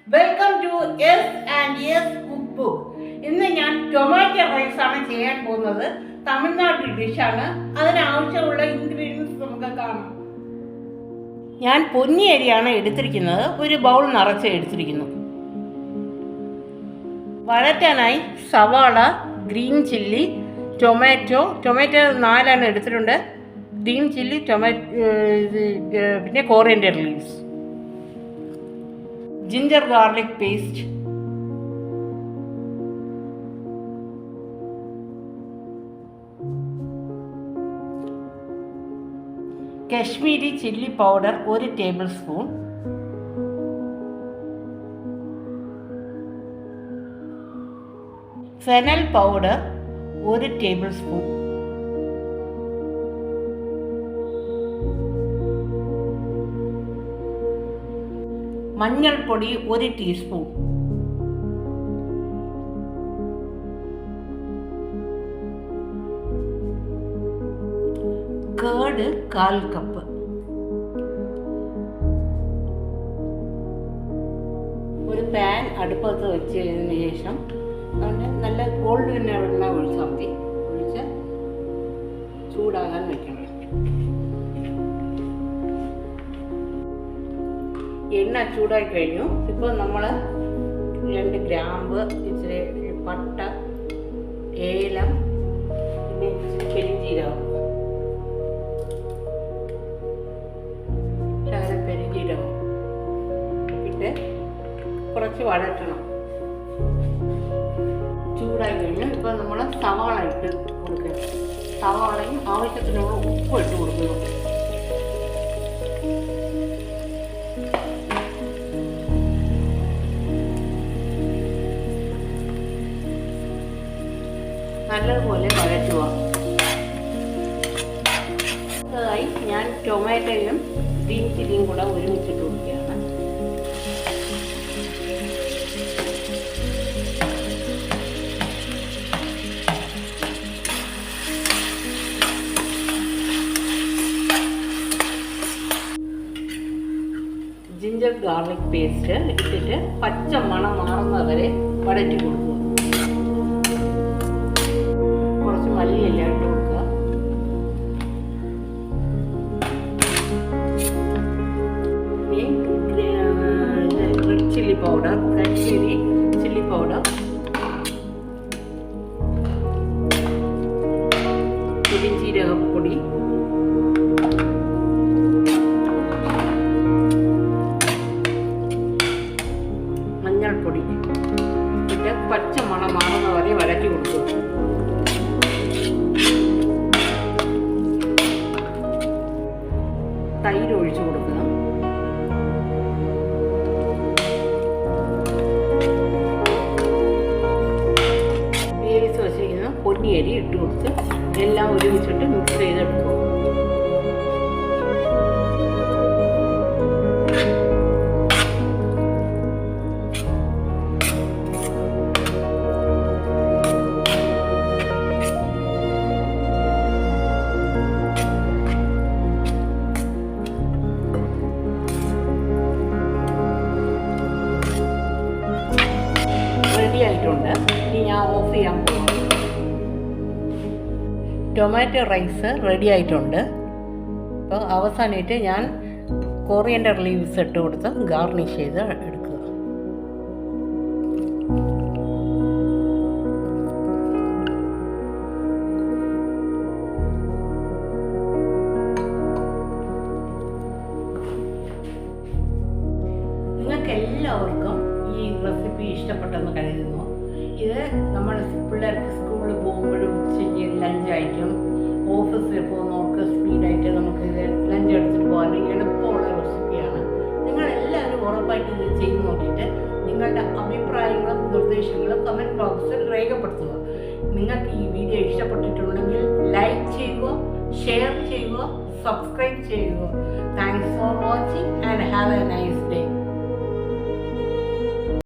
Welcome to S and S cook book. ഇന്ന് ഞാൻ tomato റൈസാണ് ചെയ്യാൻ പോകുന്നത്. തമിഴ്നാട്ടിൽ ഡിഷാണ്. അതിനാവശ്യമുള്ള ഇൻഗ്രീഡിയൻസ് നമുക്ക് കാണാം. ഞാൻ പൊന്നി അരിയാണ് എടുത്തിരിക്കുന്നത്. ഒരു ബൗൾ നിറച്ച് എടുത്തിരിക്കുന്നു. വഴറ്റാനായി സവാള, ഗ്രീൻ ചില്ലി, ടൊമാറ്റോ 4 എടുത്തിട്ടുണ്ട്. ഗ്രീൻ ചില്ലി, പിന്നെ coriander leaves, ginger garlic paste, Kashmiri chilli powder 1 table spoon, fennel powder 1 table spoon, മഞ്ഞൾപ്പൊടി 1 ടീസ്പൂൺ, കേർഡ് 1/4 കപ്പ്. ഒരു പാൻ അടുപ്പത്ത് വെച്ചതിന് ശേഷം നല്ല ഗോൾഡൻ എണ്ണ ഒഴിച്ചാൽ മതി. ഒഴിച്ച് ചൂടാകാൻ വെക്കണം. എണ്ണ ചൂടായി കഴിഞ്ഞു. ഇപ്പോൾ നമ്മൾ 2 ഗ്രാമ്പ്, ഇച്ചിരി പട്ട, ഏലം, പിന്നെ പെരിഞ്ജീരകം, പെരിഞ്ജീരകം ഇട്ട് കുറച്ച് വഴറ്റണം. ചൂടായി കഴിഞ്ഞു. ഇപ്പോൾ നമ്മൾ സവാള ഇട്ട് കൊടുക്കുക. സവാളയും ആവശ്യത്തിനുള്ള ഉപ്പ് ഇട്ട് കൊടുക്കുന്നു. നല്ലതുപോലെ വഴറ്റുക. അടുത്തതായി ഞാൻ ടൊമാറ്റോയും ഗ്രീൻ ചില്ലിയും കൂടെ ഒരുമിച്ചിട്ട് കൊടുക്കുകയാണ്. ജിഞ്ചർ ഗാർലിക് പേസ്റ്റ് ഇട്ടിട്ട് പച്ച മണം മാറുന്നത് വരെ വഴറ്റി കൊടുക്കുക. മല്ലിയില ഇട്ട് കൊടുക്കുക. Red chilli powder, Kashmiri chilli powder, പെരിഞ്ജീരകപ്പൊടി, മഞ്ഞൾപ്പൊടി ഇട്ട് പച്ച മണം മാറുന്ന വരെ വഴറ്റി കൊടുക്കുക. തൈര് ഒഴിച്ചു കൊടുക്കുക. വേവിച്ച് വച്ചിരിക്കുന്ന പൊന്നിയരി ഇട്ട് കൊടുത്ത് എല്ലാം ഒരുമിച്ചിട്ട് മിക്സ് ചെയ്തെടുക്കുക. ആയിട്ടുണ്ട്. ഇനി ഞാൻ ഓഫ് ചെയ്യാൻ പോകും. ടൊമാറ്റോ റൈസ് റെഡി ആയിട്ടുണ്ട്. അപ്പോൾ അവസാനമായിട്ട് ഞാൻ കോറിയൻഡർ ലീവ്സ് ഇട്ട് കൊടുത്ത് ഗാർണിഷ് ചെയ്ത് എടുക്കുക. നിങ്ങൾക്ക് എല്ലാവർക്കും ഈ റെസിപ്പി ഇഷ്ടപ്പെട്ടെന്ന് കരുതുന്നു. ഇത് നമ്മൾ പിള്ളേർക്ക് സ്കൂളിൽ പോകുമ്പോഴും ഉച്ചയ്ക്ക് ലഞ്ചായിട്ടും ഓഫീസിൽ പോകുന്നവർക്ക് സ്പീഡായിട്ട് നമുക്ക് ഇത് ലഞ്ച് എടുത്തിട്ട് പോകാൻ എളുപ്പമുള്ള റെസിപ്പിയാണ്. നിങ്ങളെല്ലാവരും ഉറപ്പായിട്ട് ഇത് ചെയ്ത് നോക്കിയിട്ട് നിങ്ങളുടെ അഭിപ്രായങ്ങളും നിർദ്ദേശങ്ങളും കമൻറ്റ് ബോക്സിൽ രേഖപ്പെടുത്തുക. നിങ്ങൾക്ക് ഈ വീഡിയോ ഇഷ്ടപ്പെട്ടിട്ടുണ്ടെങ്കിൽ ലൈക്ക് ചെയ്യുക, ഷെയർ ചെയ്യുക, സബ്സ്ക്രൈബ് ചെയ്യുക. Thanks for watching and have A nice day.